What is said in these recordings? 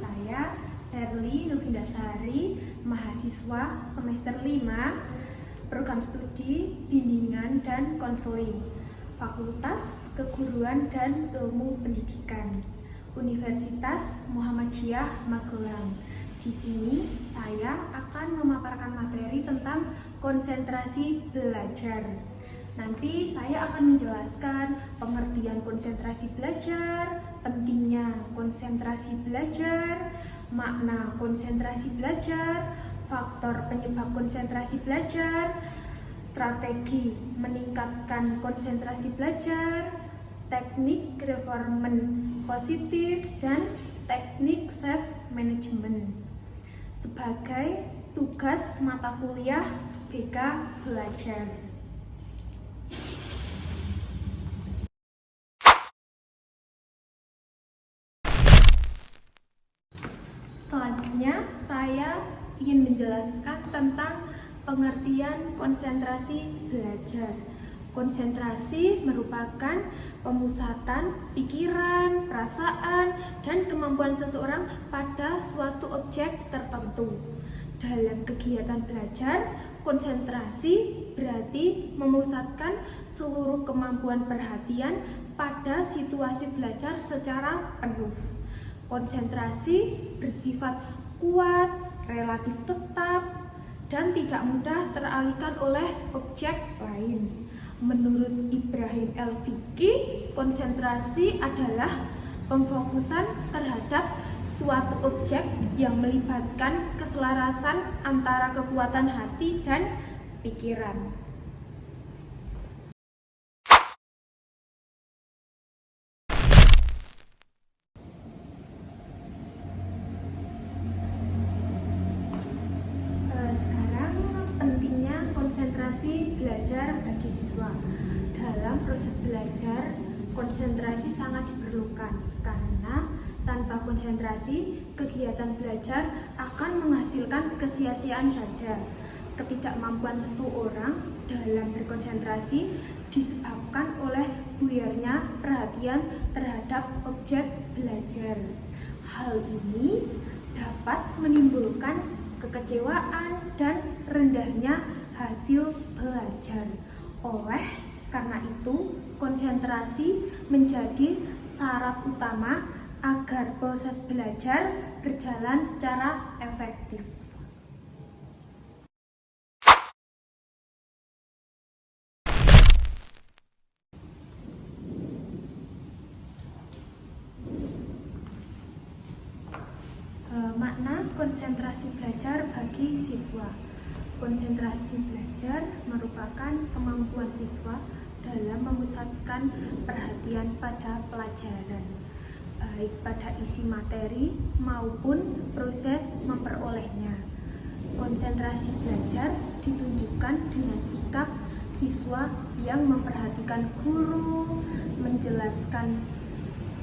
saya Sherly Nuvindasari, mahasiswa semester 5, program studi Bimbingan dan Konseling, Fakultas Keguruan dan Ilmu Pendidikan, Universitas Muhammadiyah Magelang. Di sini saya akan memaparkan materi tentang konsentrasi belajar. Nanti saya akan menjelaskan pengertian konsentrasi belajar, pentingnya konsentrasi belajar, makna konsentrasi belajar, faktor penyebab konsentrasi belajar, strategi meningkatkan konsentrasi belajar, teknik reformen positif, dan teknik self management. Sebagai tugas mata kuliah BK Belajar. Selanjutnya, saya ingin menjelaskan tentang pengertian konsentrasi belajar. Konsentrasi merupakan pemusatan pikiran, perasaan, dan kemampuan seseorang pada suatu objek tertentu. Dalam kegiatan belajar, konsentrasi berarti memusatkan seluruh kemampuan perhatian pada situasi belajar secara penuh. Konsentrasi bersifat kuat, relatif tetap, dan tidak mudah teralihkan oleh objek lain. Menurut Ibrahim El-Fiqi, konsentrasi adalah pemfokusan terhadap suatu objek yang melibatkan keselarasan antara kekuatan hati dan pikiran. Konsentrasi belajar bagi siswa. Dalam proses belajar, konsentrasi sangat diperlukan karena tanpa konsentrasi, kegiatan belajar akan menghasilkan kesia-siaan saja. Ketidakmampuan seseorang dalam berkonsentrasi disebabkan oleh buyarnya perhatian terhadap objek belajar. Hal ini dapat menimbulkan kekecewaan dan rendahnya hasil belajar. Oleh karena itu, konsentrasi menjadi syarat utama agar proses belajar berjalan secara efektif. Makna konsentrasi belajar bagi siswa. Konsentrasi belajar merupakan kemampuan siswa dalam memusatkan perhatian pada pelajaran, baik pada isi materi maupun proses memperolehnya. Konsentrasi belajar ditunjukkan dengan sikap siswa yang memperhatikan guru, menjelaskan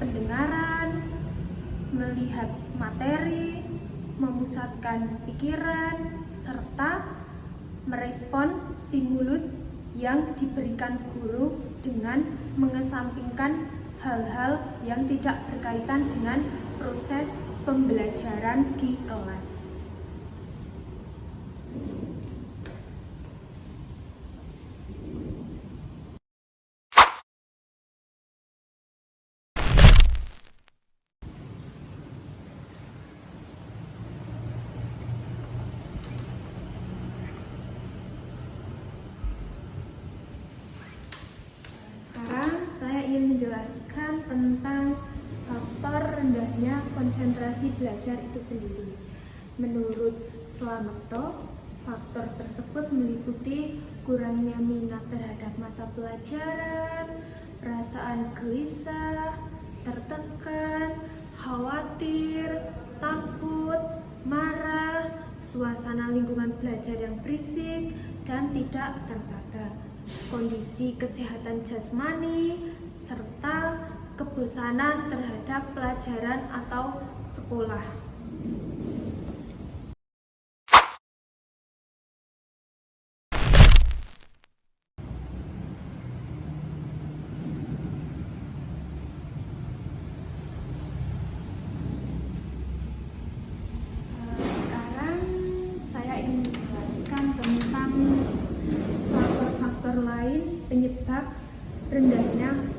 pendengaran, melihat materi, memusatkan pikiran, serta merespon stimulus yang diberikan guru dengan mengesampingkan hal-hal yang tidak berkaitan dengan proses pembelajaran di kelas. Saya ingin menjelaskan tentang faktor rendahnya konsentrasi belajar itu sendiri. Menurut Slameto, faktor tersebut meliputi kurangnya minat terhadap mata pelajaran, perasaan gelisah, tertekan, khawatir, takut, marah, suasana lingkungan belajar yang berisik dan tidak tertata, kondisi kesehatan jasmani, serta kebosanan terhadap pelajaran atau sekolah.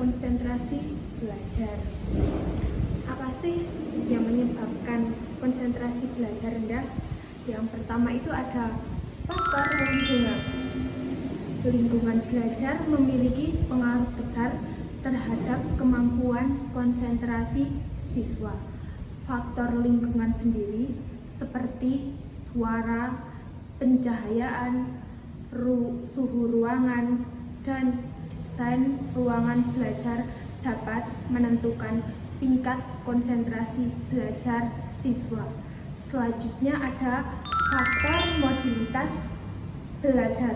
konsentrasi belajar. Apa sih yang menyebabkan konsentrasi belajar rendah? Yang pertama itu ada faktor lingkungan. Lingkungan belajar memiliki pengaruh besar terhadap kemampuan konsentrasi siswa. Faktor lingkungan sendiri seperti suara, pencahayaan, suhu ruangan, dan desain ruangan belajar dapat menentukan tingkat konsentrasi belajar siswa. Selanjutnya ada faktor modalitas belajar.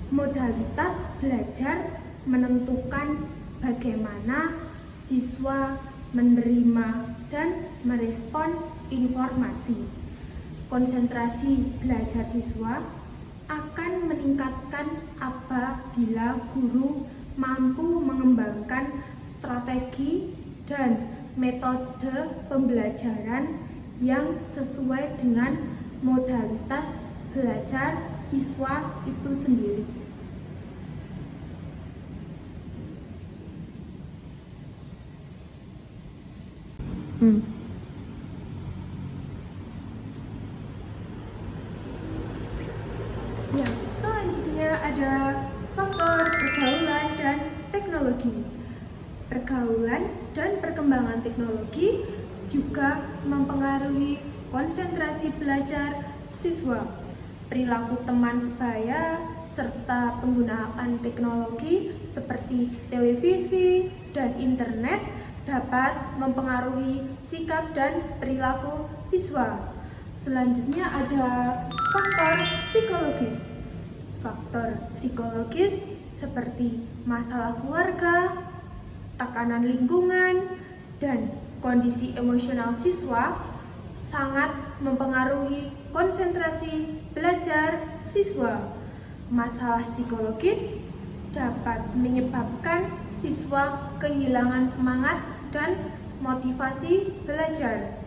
Modalitas belajar menentukan bagaimana siswa menerima dan merespon informasi. Konsentrasi belajar siswa akan meningkatkan apabila guru mampu mengembangkan strategi dan metode pembelajaran yang sesuai dengan modalitas belajar siswa itu sendiri. Yang selanjutnya ada faktor pergaulan dan teknologi. Pergaulan dan perkembangan teknologi juga mempengaruhi konsentrasi belajar siswa. Perilaku teman sebaya serta penggunaan teknologi seperti televisi dan internet dapat mempengaruhi sikap dan perilaku siswa. Selanjutnya ada faktor psikologis. Faktor psikologis seperti masalah keluarga, tekanan lingkungan, dan kondisi emosional siswa sangat mempengaruhi konsentrasi belajar siswa. Masalah psikologis dapat menyebabkan siswa kehilangan semangat dan motivasi belajar,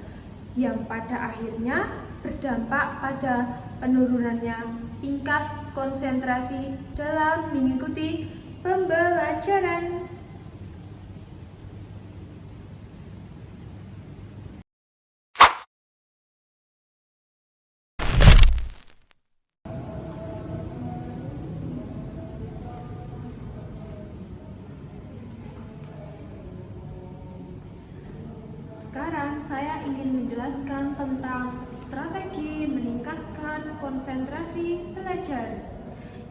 yang pada akhirnya berdampak pada penurunannya tingkat konsentrasi dalam mengikuti pembelajaran. Sekarang saya ingin menjelaskan tentang strategi meningkatkan konsentrasi belajar.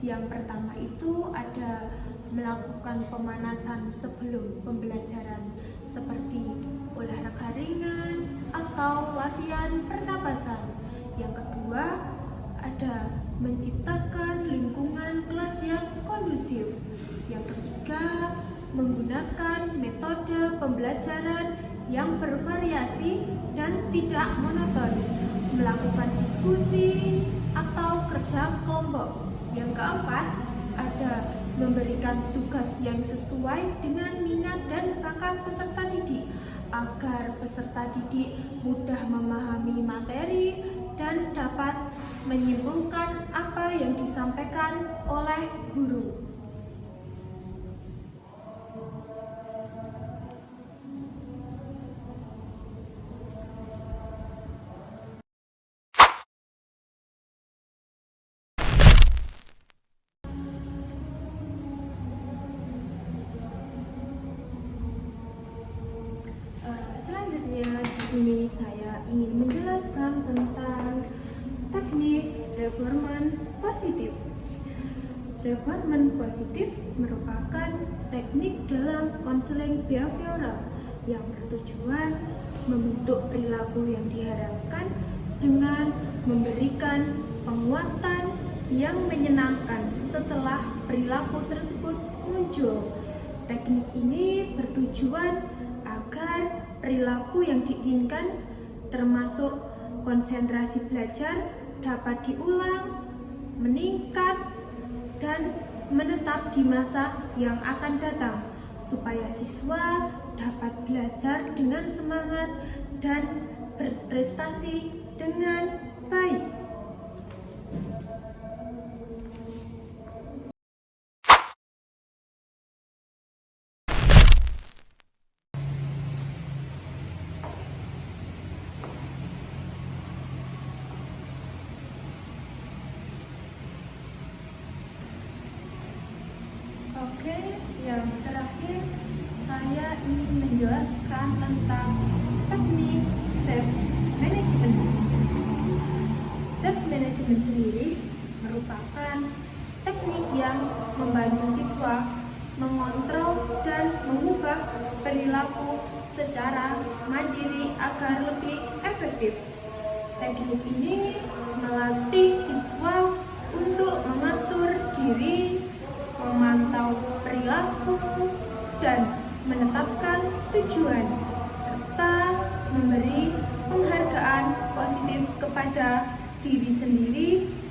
Yang pertama itu ada melakukan pemanasan sebelum pembelajaran seperti olahraga ringan atau latihan pernapasan. Yang kedua ada menciptakan lingkungan kelas yang kondusif. Yang ketiga menggunakan metode pembelajaran yang bervariasi dan tidak monoton, melakukan diskusi atau kerja kelompok. Yang keempat, ada memberikan tugas yang sesuai dengan minat dan bakat peserta didik, agar peserta didik mudah memahami materi dan dapat menyimpulkan apa yang disampaikan oleh guru. Selanjutnya di sini saya ingin menjelaskan tentang teknik reforman positif. Reforman positif merupakan teknik dalam konseling behavioral yang bertujuan membentuk perilaku yang diharapkan dengan memberikan penguatan yang menyenangkan setelah perilaku tersebut muncul. Teknik ini bertujuan agar perilaku yang diinginkan termasuk konsentrasi belajar dapat diulang, meningkat, dan menetap di masa yang akan datang, supaya siswa dapat belajar dengan semangat dan berprestasi dengan baik. Oke, yang terakhir saya ingin menjelaskan tentang teknik self management. Self management sendiri merupakan teknik yang membantu siswa mengontrol dan mengubah perilaku secara mandiri agar lebih efektif. Teknik ini melatih siswa untuk mengatur diri, memantau perilaku, dan menetapkan tujuan, serta memberi penghargaan positif kepada diri sendiri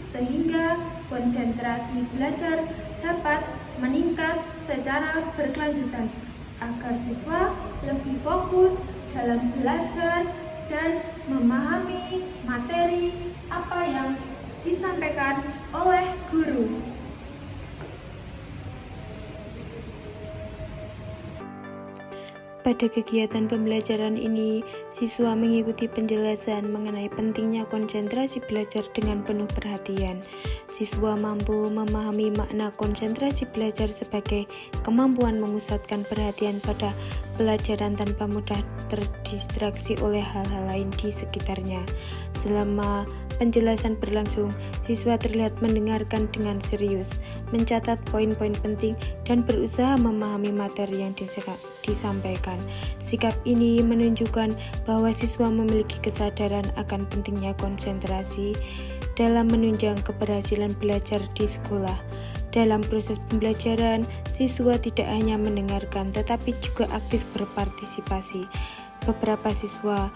sehingga konsentrasi belajar dapat meningkat secara berkelanjutan agar siswa lebih fokus dalam belajar dan memahami materi apa yang disampaikan oleh guru. Pada kegiatan pembelajaran ini, siswa mengikuti penjelasan mengenai pentingnya konsentrasi belajar dengan penuh perhatian. Siswa mampu memahami makna konsentrasi belajar sebagai kemampuan memusatkan perhatian pada pelajaran tanpa mudah terdistraksi oleh hal-hal lain di sekitarnya. Selama penjelasan berlangsung, siswa terlihat mendengarkan dengan serius, mencatat poin-poin penting, dan berusaha memahami materi yang disampaikan. Sikap ini menunjukkan bahwa siswa memiliki kesadaran akan pentingnya konsentrasi dalam menunjang keberhasilan belajar di sekolah. Dalam proses pembelajaran, siswa tidak hanya mendengarkan tetapi juga aktif berpartisipasi. Beberapa siswa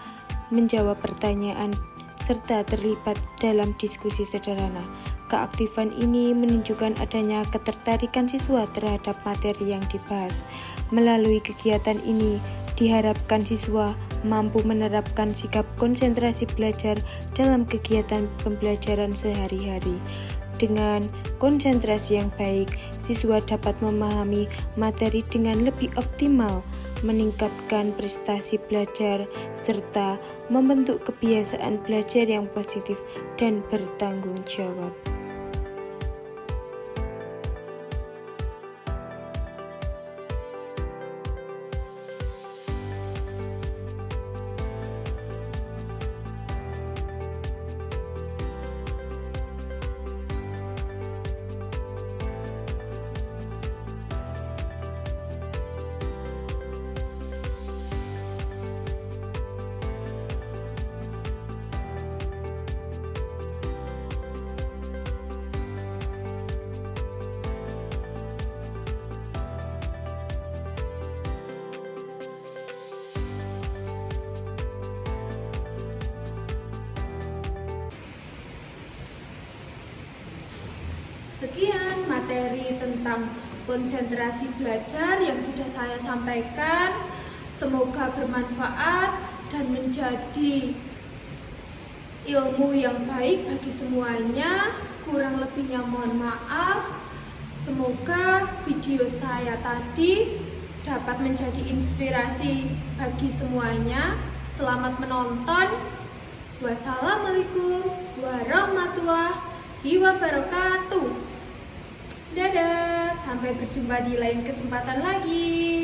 menjawab pertanyaan serta terlibat dalam diskusi sederhana. Keaktifan ini menunjukkan adanya ketertarikan siswa terhadap materi yang dibahas. Melalui kegiatan ini, diharapkan siswa mampu menerapkan sikap konsentrasi belajar dalam kegiatan pembelajaran sehari-hari. Dengan konsentrasi yang baik, siswa dapat memahami materi dengan lebih optimal, meningkatkan prestasi belajar, serta membentuk kebiasaan belajar yang positif dan bertanggung jawab. Sekian materi tentang konsentrasi belajar yang sudah saya sampaikan. Semoga bermanfaat dan menjadi ilmu yang baik bagi semuanya. Kurang lebihnya mohon maaf. Semoga video saya tadi dapat menjadi inspirasi bagi semuanya. Selamat menonton. Wassalamualaikum warahmatullahi wabarakatuh. Dadah, sampai berjumpa di lain kesempatan lagi.